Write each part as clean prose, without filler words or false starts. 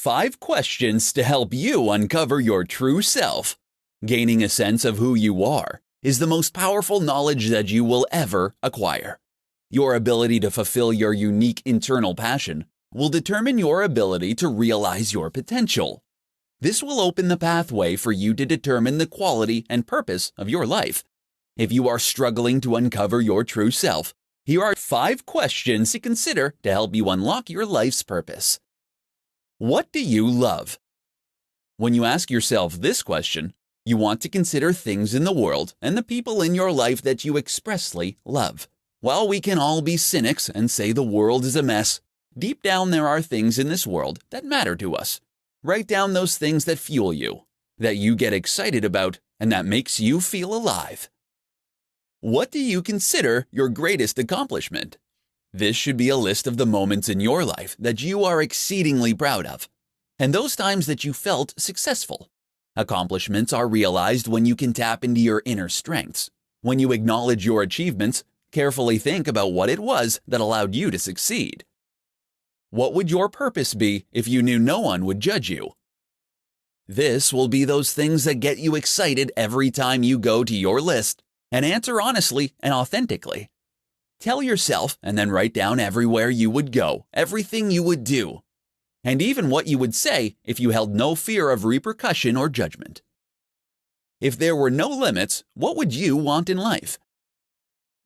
5 questions to help you uncover your true self. Gaining a sense of who you are is the most powerful knowledge that you will ever acquire. Your ability to fulfill your unique internal passion will determine your ability to realize your potential. This will open the pathway for you to determine the quality and purpose of your life. If you are struggling to uncover your true self, here are 5 questions to consider to help you unlock your life's purpose. What do you love? When you ask yourself this question, you want to consider things in the world and the people in your life that you expressly love. While we can all be cynics and say the world is a mess, deep down there are things in this world that matter to us. Write down those things that fuel you, that you get excited about, and that makes you feel alive. What do you consider your greatest accomplishment? This should be a list of the moments in your life that you are exceedingly proud of, and those times that you felt successful. Accomplishments are realized when you can tap into your inner strengths. When you acknowledge your achievements, carefully think about what it was that allowed you to succeed. What would your purpose be if you knew no one would judge you? This will be those things that get you excited every time you go to your list, and answer honestly and authentically. Tell yourself and then write down everywhere you would go, everything you would do, and even what you would say if you held no fear of repercussion or judgment. If there were no limits, what would you want in life?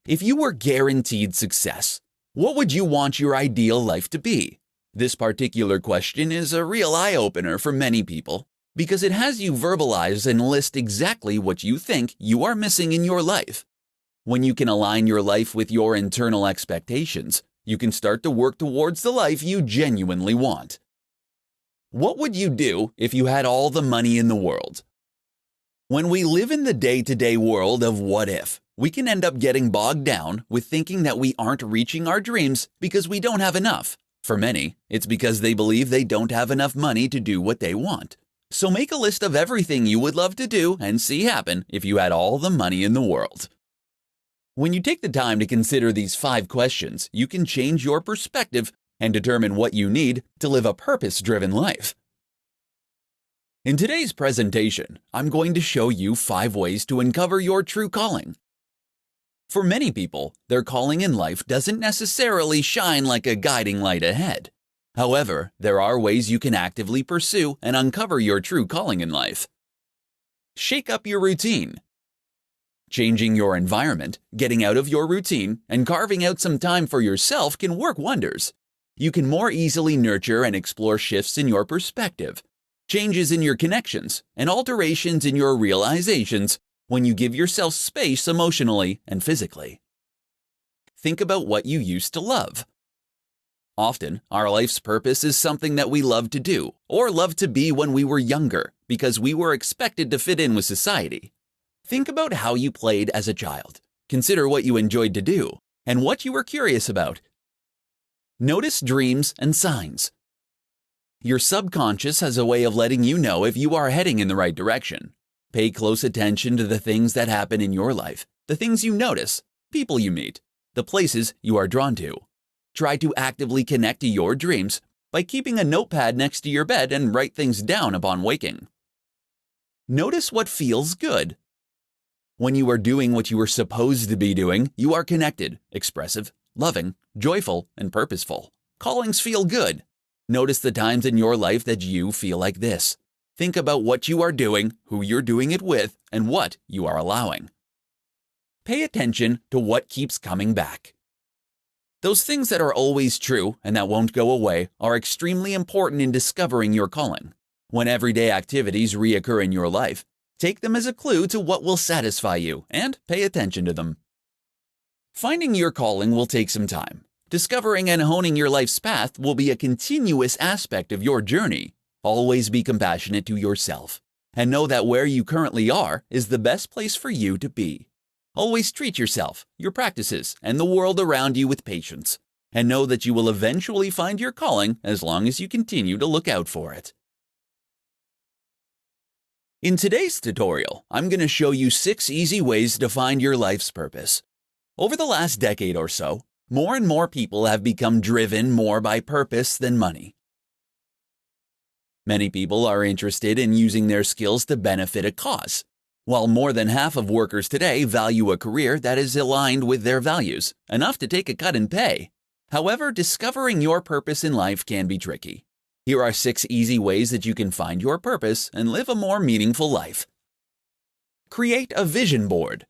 If you were guaranteed success, what would you want your ideal life to be? This particular question is a real eye-opener for many people because it has you verbalize and list exactly what you think you are missing in your life. When you can align your life with your internal expectations, you can start to work towards the life you genuinely want. What would you do if you had all the money in the world? When we live in the day-to-day world of what if, we can end up getting bogged down with thinking that we aren't reaching our dreams because we don't have enough. For many, it's because they believe they don't have enough money to do what they want. So make a list of everything you would love to do and see happen if you had all the money in the world. When you take the time to consider these 5 questions, you can change your perspective and determine what you need to live a purpose-driven life. In today's presentation, I'm going to show you 5 ways to uncover your true calling. For many people, their calling in life doesn't necessarily shine like a guiding light ahead. However, there are ways you can actively pursue and uncover your true calling in life. Shake up your routine. Changing your environment, getting out of your routine, and carving out some time for yourself can work wonders. You can more easily nurture and explore shifts in your perspective, changes in your connections, and alterations in your realizations when you give yourself space emotionally and physically. Think about what you used to love. Often, our life's purpose is something that we love to do or love to be when we were younger because we were expected to fit in with society. Think about how you played as a child. Consider what you enjoyed to do and what you were curious about. Notice dreams and signs. Your subconscious has a way of letting you know if you are heading in the right direction. Pay close attention to the things that happen in your life, the things you notice, people you meet, the places you are drawn to. Try to actively connect to your dreams by keeping a notepad next to your bed and write things down upon waking. Notice what feels good. When you are doing what you are supposed to be doing, you are connected, expressive, loving, joyful, and purposeful. Callings feel good. Notice the times in your life that you feel like this. Think about what you are doing, who you're doing it with, and what you are allowing. Pay attention to what keeps coming back. Those things that are always true and that won't go away are extremely important in discovering your calling. When everyday activities reoccur in your life, take them as a clue to what will satisfy you and pay attention to them. Finding your calling will take some time. Discovering and honing your life's path will be a continuous aspect of your journey. Always be compassionate to yourself and know that where you currently are is the best place for you to be. Always treat yourself, your practices, and the world around you with patience, and know that you will eventually find your calling as long as you continue to look out for it. In today's tutorial, I'm going to show you 6 easy ways to find your life's purpose. Over the last decade or so, more and more people have become driven more by purpose than money. Many people are interested in using their skills to benefit a cause, while more than half of workers today value a career that is aligned with their values, enough to take a cut in pay. However, discovering your purpose in life can be tricky. Here are 6 easy ways that you can find your purpose and live a more meaningful life. Create a vision board.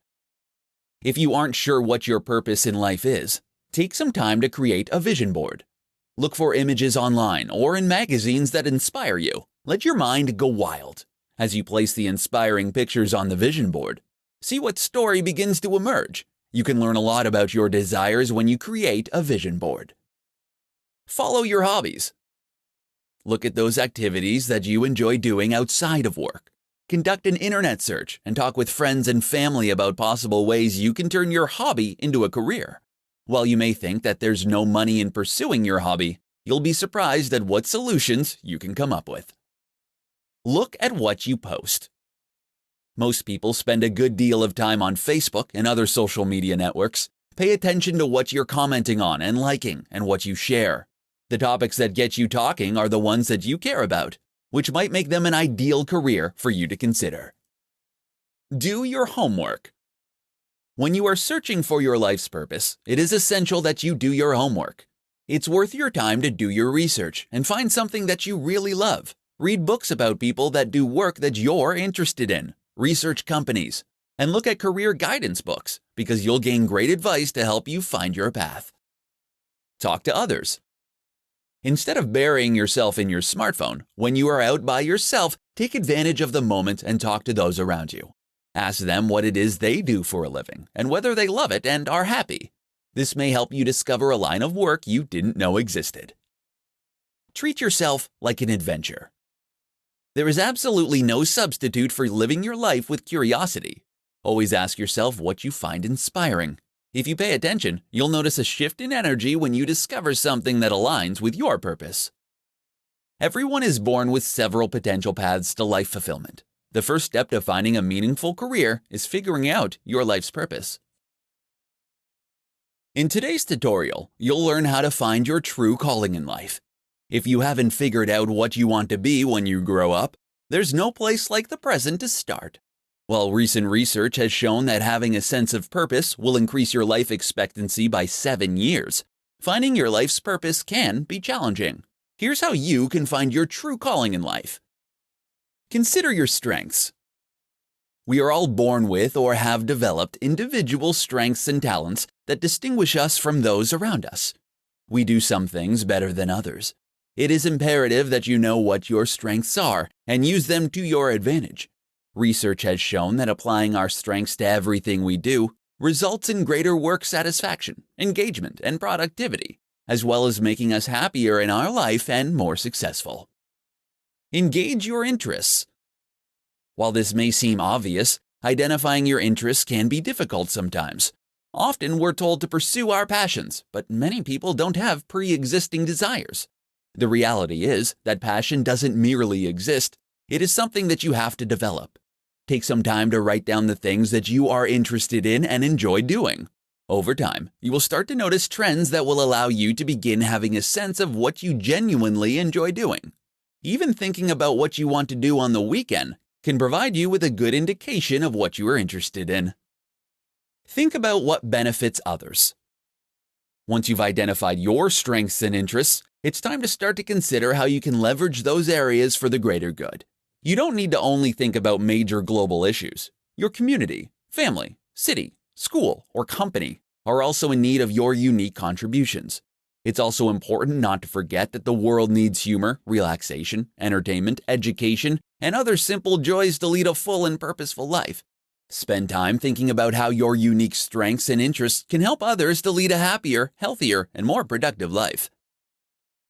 If you aren't sure what your purpose in life is, take some time to create a vision board. Look for images online or in magazines that inspire you. Let your mind go wild. As you place the inspiring pictures on the vision board, see what story begins to emerge. You can learn a lot about your desires when you create a vision board. Follow your hobbies. Look at those activities that you enjoy doing outside of work. Conduct an internet search and talk with friends and family about possible ways you can turn your hobby into a career. While you may think that there's no money in pursuing your hobby, you'll be surprised at what solutions you can come up with. Look at what you post. Most people spend a good deal of time on Facebook and other social media networks. Pay attention to what you're commenting on and liking and what you share. The topics that get you talking are the ones that you care about, which might make them an ideal career for you to consider. Do your homework. When you are searching for your life's purpose, it is essential that you do your homework. It's worth your time to do your research and find something that you really love. Read books about people that do work that you're interested in. Research companies, and look at career guidance books because you'll gain great advice to help you find your path. Talk to others. Instead of burying yourself in your smartphone, when you are out by yourself, take advantage of the moment and talk to those around you. Ask them what it is they do for a living and whether they love it and are happy. This may help you discover a line of work you didn't know existed. Treat yourself like an adventure. There is absolutely no substitute for living your life with curiosity. Always ask yourself what you find inspiring. If you pay attention, you'll notice a shift in energy when you discover something that aligns with your purpose. Everyone is born with several potential paths to life fulfillment. The first step to finding a meaningful career is figuring out your life's purpose. In today's tutorial, you'll learn how to find your true calling in life. If you haven't figured out what you want to be when you grow up, there's no place like the present to start. While recent research has shown that having a sense of purpose will increase your life expectancy by 7 years, finding your life's purpose can be challenging. Here's how you can find your true calling in life. Consider your strengths. We are all born with or have developed individual strengths and talents that distinguish us from those around us. We do some things better than others. It is imperative that you know what your strengths are and use them to your advantage. Research has shown that applying our strengths to everything we do results in greater work satisfaction, engagement, and productivity, as well as making us happier in our life and more successful. Engage your interests. While this may seem obvious, identifying your interests can be difficult sometimes. Often we're told to pursue our passions, but many people don't have pre-existing desires. The reality is that passion doesn't merely exist, it is something that you have to develop. Take some time to write down the things that you are interested in and enjoy doing. Over time, you will start to notice trends that will allow you to begin having a sense of what you genuinely enjoy doing. Even thinking about what you want to do on the weekend can provide you with a good indication of what you are interested in. Think about what benefits others. Once you've identified your strengths and interests, it's time to start to consider how you can leverage those areas for the greater good. You don't need to only think about major global issues. Your community, family, city, school, or company are also in need of your unique contributions. It's also important not to forget that the world needs humor, relaxation, entertainment, education, and other simple joys to lead a full and purposeful life. Spend time thinking about how your unique strengths and interests can help others to lead a happier, healthier, and more productive life.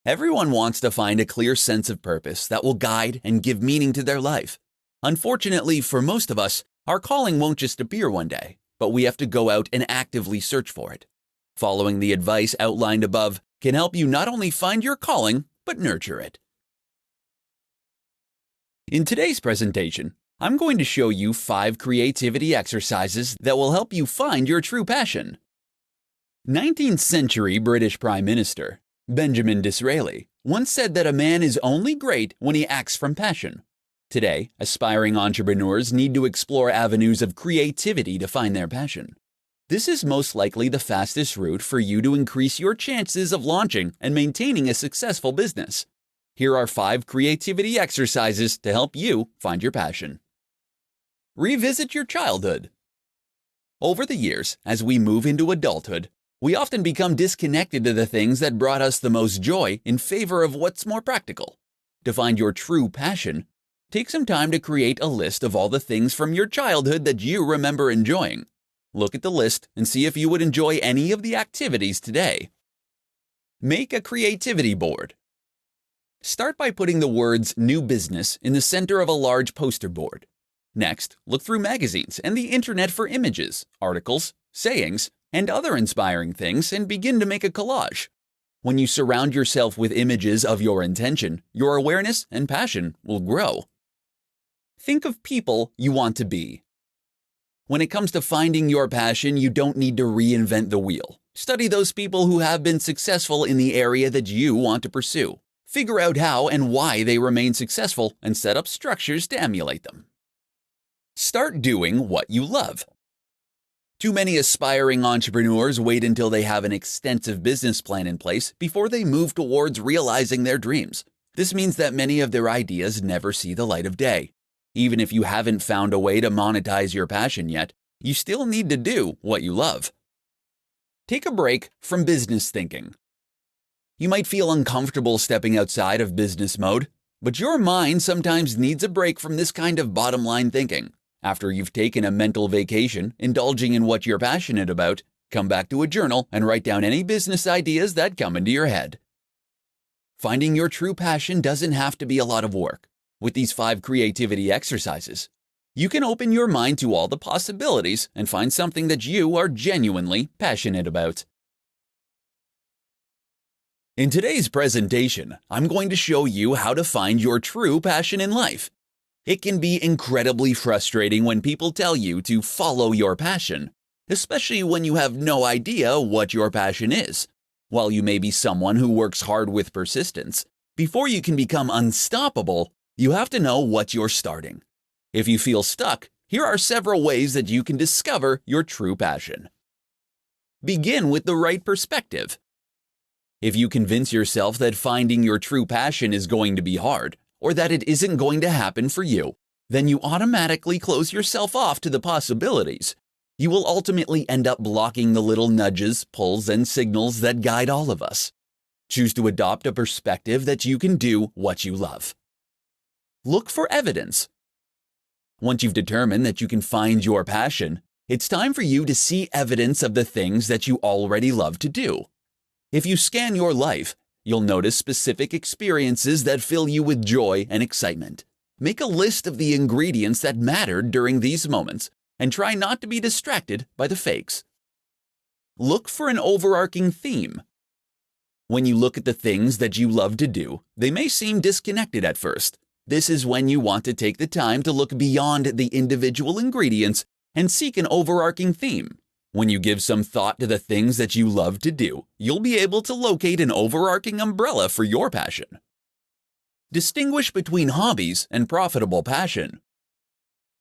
Everyone wants to find a clear sense of purpose that will guide and give meaning to their life. Unfortunately, for most of us, our calling won't just appear one day, but we have to go out and actively search for it. Following the advice outlined above can help you not only find your calling, but nurture it. In today's presentation, I'm going to show you 5 creativity exercises that will help you find your true passion. 19th century British Prime Minister Benjamin Disraeli once said that a man is only great when he acts from passion. Today, aspiring entrepreneurs need to explore avenues of creativity to find their passion. This is most likely the fastest route for you to increase your chances of launching and maintaining a successful business. Here are 5 creativity exercises to help you find your passion. Revisit your childhood. Over the years, as we move into adulthood, we often become disconnected to the things that brought us the most joy in favor of what's more practical. To find your true passion, take some time to create a list of all the things from your childhood that you remember enjoying. Look at the list and see if you would enjoy any of the activities today. Make a creativity board. Start by putting the words "new business" in the center of a large poster board. Next, look through magazines and the internet for images, articles, sayings, and other inspiring things and begin to make a collage. When you surround yourself with images of your intention, your awareness and passion will grow. Think of people you want to be. When it comes to finding your passion, you don't need to reinvent the wheel. Study those people who have been successful in the area that you want to pursue. Figure out how and why they remain successful and set up structures to emulate them. Start doing what you love. Too many aspiring entrepreneurs wait until they have an extensive business plan in place before they move towards realizing their dreams. This means that many of their ideas never see the light of day. Even if you haven't found a way to monetize your passion yet, you still need to do what you love. Take a break from business thinking. You might feel uncomfortable stepping outside of business mode, but your mind sometimes needs a break from this kind of bottom-line thinking. After you've taken a mental vacation, indulging in what you're passionate about, come back to a journal and write down any business ideas that come into your head. Finding your true passion doesn't have to be a lot of work. With these 5 creativity exercises, you can open your mind to all the possibilities and find something that you are genuinely passionate about. In today's presentation, I'm going to show you how to find your true passion in life. It can be incredibly frustrating when people tell you to follow your passion, especially when you have no idea what your passion is. While you may be someone who works hard with persistence, before you can become unstoppable, you have to know what you're starting. If you feel stuck, here are several ways that you can discover your true passion. Begin with the right perspective. If you convince yourself that finding your true passion is going to be hard, or that it isn't going to happen for you, then you automatically close yourself off to the possibilities. You will ultimately end up blocking the little nudges, pulls, and signals that guide all of us. Choose to adopt a perspective that you can do what you love. Look for evidence. Once you've determined that you can find your passion, it's time for you to see evidence of the things that you already love to do. If you scan your life, you'll notice specific experiences that fill you with joy and excitement. Make a list of the ingredients that mattered during these moments and try not to be distracted by the fakes. Look for an overarching theme. When you look at the things that you love to do, they may seem disconnected at first. This is when you want to take the time to look beyond the individual ingredients and seek an overarching theme. When you give some thought to the things that you love to do, you'll be able to locate an overarching umbrella for your passion. Distinguish between hobbies and profitable passion.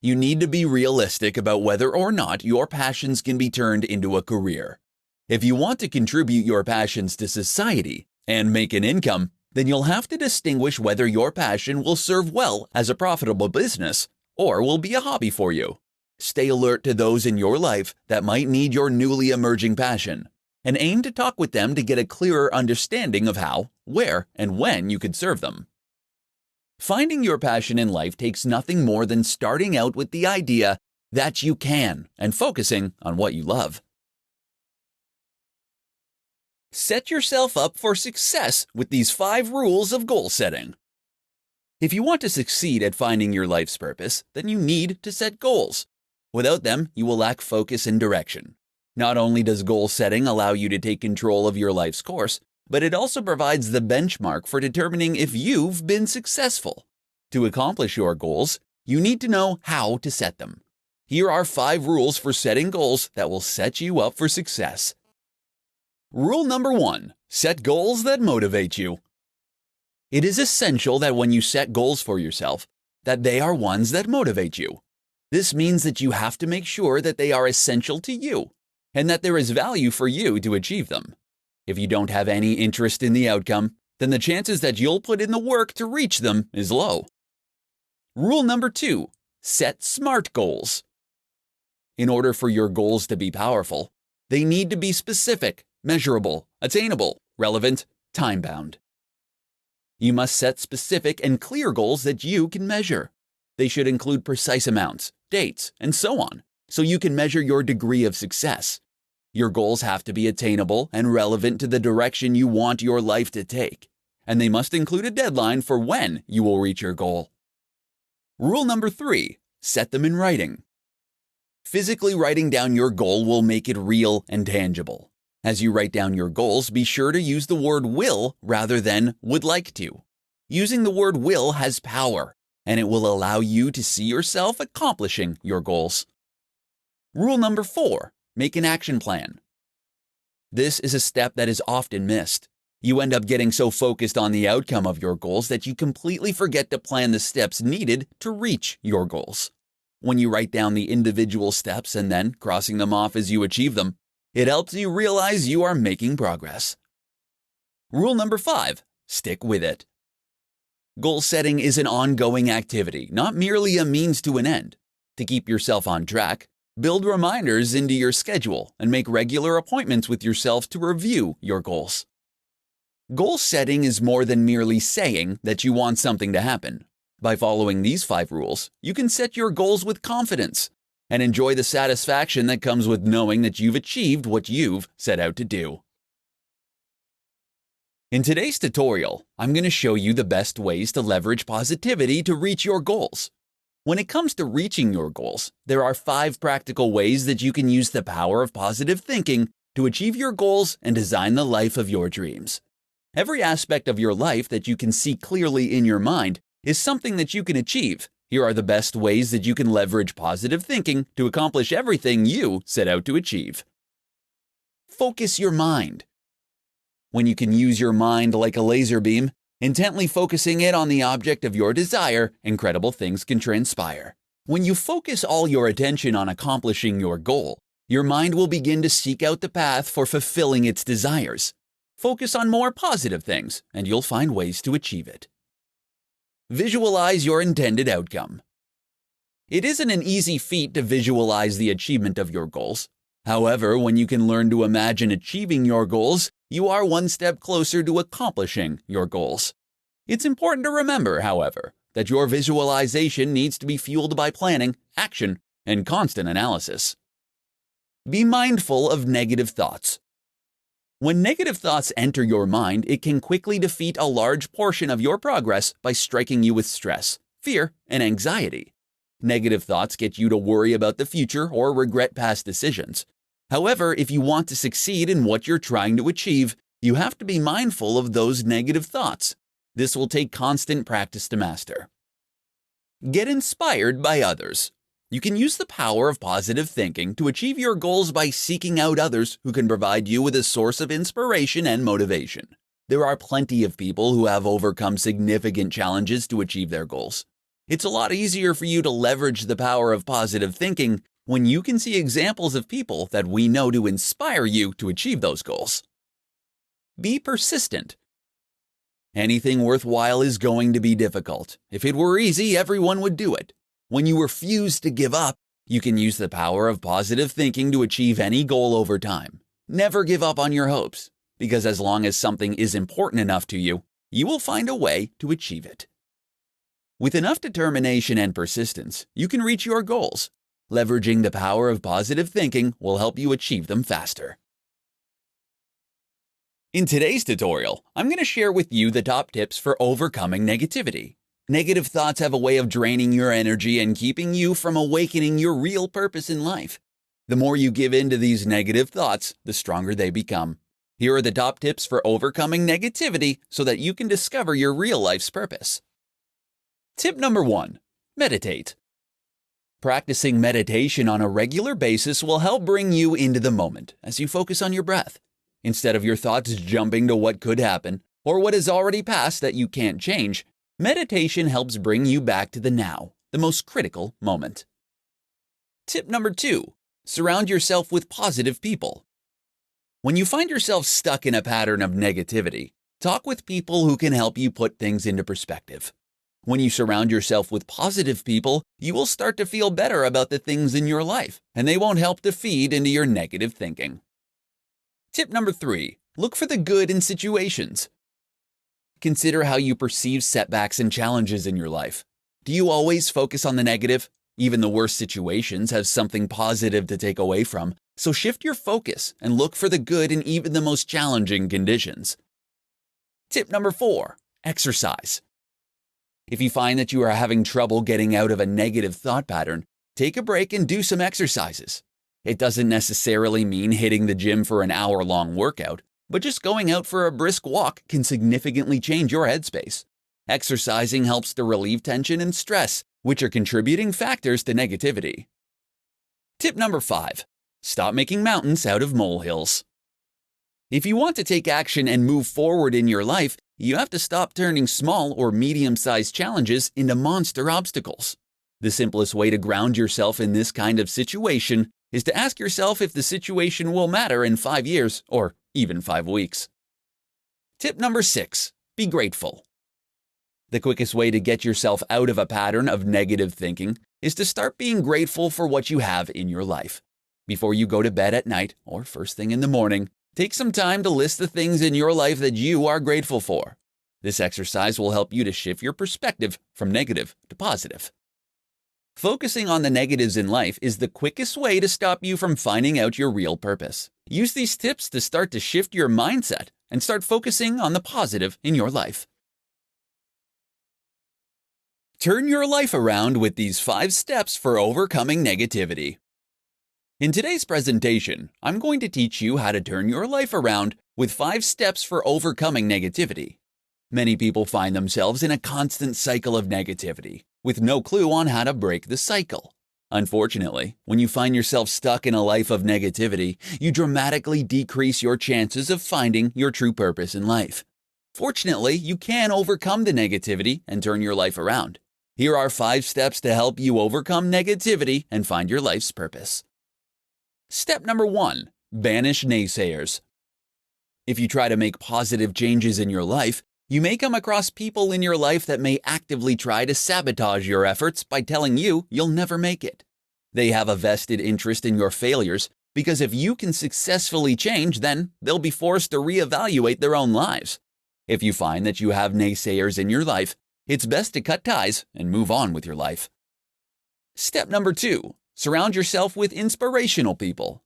You need to be realistic about whether or not your passions can be turned into a career. If you want to contribute your passions to society and make an income, then you'll have to distinguish whether your passion will serve well as a profitable business or will be a hobby for you. Stay alert to those in your life that might need your newly emerging passion, and aim to talk with them to get a clearer understanding of how, where, and when you could serve them. Finding your passion in life takes nothing more than starting out with the idea that you can and focusing on what you love. Set yourself up for success with these 5 rules of goal setting. If you want to succeed at finding your life's purpose, then you need to set goals. Without them, you will lack focus and direction. Not only does goal setting allow you to take control of your life's course, but it also provides the benchmark for determining if you've been successful. To accomplish your goals, you need to know how to set them. Here are 5 rules for setting goals that will set you up for success. Rule number 1. Set goals that motivate you. It is essential that when you set goals for yourself, that they are ones that motivate you. This means that you have to make sure that they are essential to you, and that there is value for you to achieve them. If you don't have any interest in the outcome, then the chances that you'll put in the work to reach them is low. Rule number 2. Set SMART goals. In order for your goals to be powerful, they need to be specific, measurable, attainable, relevant, time-bound. You must set specific and clear goals that you can measure. They should include precise amounts, dates, and so on, so you can measure your degree of success. Your goals have to be attainable and relevant to the direction you want your life to take, and they must include a deadline for when you will reach your goal. Rule number 3. Set them in writing. Physically writing down your goal will make it real and tangible. As you write down your goals, be sure to use the word will rather than would like to. Using the word will has power, and it will allow you to see yourself accomplishing your goals. Rule number 4. Make an action plan. This is a step that is often missed. You end up getting so focused on the outcome of your goals that you completely forget to plan the steps needed to reach your goals. When you write down the individual steps and then crossing them off as you achieve them, it helps you realize you are making progress. Rule number 5. Stick with it. Goal setting is an ongoing activity, not merely a means to an end. To keep yourself on track, build reminders into your schedule and make regular appointments with yourself to review your goals. Goal setting is more than merely saying that you want something to happen. By following these 5 rules, you can set your goals with confidence and enjoy the satisfaction that comes with knowing that you've achieved what you've set out to do. In today's tutorial, I'm going to show you the best ways to leverage positivity to reach your goals. When it comes to reaching your goals, there are 5 practical ways that you can use the power of positive thinking to achieve your goals and design the life of your dreams. Every aspect of your life that you can see clearly in your mind is something that you can achieve. Here are the best ways that you can leverage positive thinking to accomplish everything you set out to achieve. Focus your mind. When you can use your mind like a laser beam, intently focusing it on the object of your desire, incredible things can transpire. When you focus all your attention on accomplishing your goal, your mind will begin to seek out the path for fulfilling its desires. Focus on more positive things, and you'll find ways to achieve it. Visualize your intended outcome. It isn't an easy feat to visualize the achievement of your goals. However, when you can learn to imagine achieving your goals, you are one step closer to accomplishing your goals. It's important to remember, however, that your visualization needs to be fueled by planning, action, and constant analysis. Be mindful of negative thoughts. When negative thoughts enter your mind, it can quickly defeat a large portion of your progress by striking you with stress, fear, and anxiety. Negative thoughts get you to worry about the future or regret past decisions. However, if you want to succeed in what you're trying to achieve, you have to be mindful of those negative thoughts. This will take constant practice to master. Get inspired by others. You can use the power of positive thinking to achieve your goals by seeking out others who can provide you with a source of inspiration and motivation. There are plenty of people who have overcome significant challenges to achieve their goals. It's a lot easier for you to leverage the power of positive thinking when you can see examples of people that we know to inspire you to achieve those goals. Be persistent. Anything worthwhile is going to be difficult. If it were easy, everyone would do it. When you refuse to give up, you can use the power of positive thinking to achieve any goal over time. Never give up on your hopes, because as long as something is important enough to you, you will find a way to achieve it. With enough determination and persistence, you can reach your goals. Leveraging the power of positive thinking will help you achieve them faster. In today's tutorial, I'm going to share with you the top tips for overcoming negativity. Negative thoughts have a way of draining your energy and keeping you from awakening your real purpose in life. The more you give in to these negative thoughts, the stronger they become. Here are the top tips for overcoming negativity so that you can discover your real life's purpose. Tip number 1. Meditate. Practicing meditation on a regular basis will help bring you into the moment as you focus on your breath. Instead of your thoughts jumping to what could happen or what has already passed that you can't change, meditation helps bring you back to the now, the most critical moment. Tip number 2. Surround yourself with positive people. When you find yourself stuck in a pattern of negativity, talk with people who can help you put things into perspective. When you surround yourself with positive people, you will start to feel better about the things in your life, and they won't help to feed into your negative thinking. Tip number 3. Look for the good in situations. Consider how you perceive setbacks and challenges in your life. Do you always focus on the negative? Even the worst situations have something positive to take away from, so shift your focus and look for the good in even the most challenging conditions. Tip number 4. Exercise. If you find that you are having trouble getting out of a negative thought pattern, take a break and do some exercises. It doesn't necessarily mean hitting the gym for an hour-long workout, but just going out for a brisk walk can significantly change your headspace. Exercising helps to relieve tension and stress, which are contributing factors to negativity. Tip number 5. Stop making mountains out of molehills. If you want to take action and move forward in your life, you have to stop turning small or medium-sized challenges into monster obstacles. The simplest way to ground yourself in this kind of situation is to ask yourself if the situation will matter in 5 years or even 5 weeks. Tip number 6. Be grateful. The quickest way to get yourself out of a pattern of negative thinking is to start being grateful for what you have in your life. Before you go to bed at night or first thing in the morning, take some time to list the things in your life that you are grateful for. This exercise will help you to shift your perspective from negative to positive. Focusing on the negatives in life is the quickest way to stop you from finding out your real purpose. Use these tips to start to shift your mindset and start focusing on the positive in your life. Turn your life around with these 5 steps for overcoming negativity. In today's presentation, I'm going to teach you how to turn your life around with 5 steps for overcoming negativity. Many people find themselves in a constant cycle of negativity, with no clue on how to break the cycle. Unfortunately, when you find yourself stuck in a life of negativity, you dramatically decrease your chances of finding your true purpose in life. Fortunately, you can overcome the negativity and turn your life around. Here are 5 steps to help you overcome negativity and find your life's purpose. Step number 1. Banish naysayers. If you try to make positive changes in your life, you may come across people in your life that may actively try to sabotage your efforts by telling you you'll never make it. They have a vested interest in your failures because if you can successfully change, then they'll be forced to reevaluate their own lives. If you find that you have naysayers in your life, it's best to cut ties and move on with your life. Step number 2. Surround yourself with inspirational people.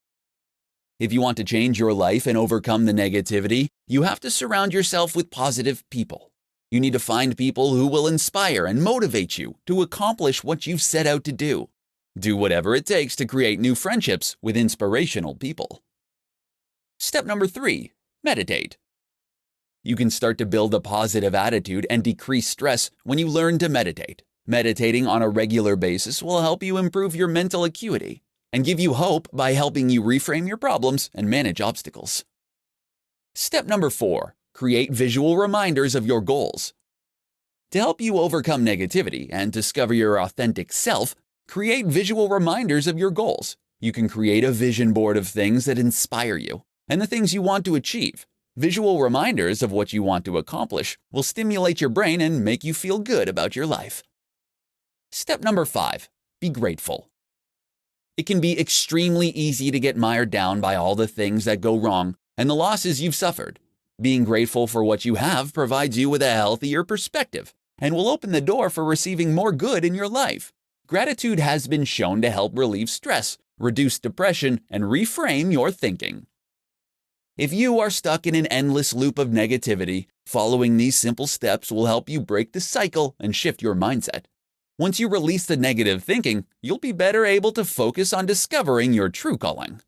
If you want to change your life and overcome the negativity, you have to surround yourself with positive people. You need to find people who will inspire and motivate you to accomplish what you've set out to do. Do whatever it takes to create new friendships with inspirational people. Step number 3. Meditate. You can start to build a positive attitude and decrease stress when you learn to meditate. Meditating on a regular basis will help you improve your mental acuity and give you hope by helping you reframe your problems and manage obstacles. Step number 4. Create visual reminders of your goals. To help you overcome negativity and discover your authentic self, create visual reminders of your goals. You can create a vision board of things that inspire you and the things you want to achieve. Visual reminders of what you want to accomplish will stimulate your brain and make you feel good about your life. Step number 5. Be grateful. It can be extremely easy to get mired down by all the things that go wrong and the losses you've suffered. Being grateful for what you have provides you with a healthier perspective and will open the door for receiving more good in your life. Gratitude has been shown to help relieve stress, reduce depression, and reframe your thinking. If you are stuck in an endless loop of negativity, following these simple steps will help you break the cycle and shift your mindset. Once you release the negative thinking, you'll be better able to focus on discovering your true calling.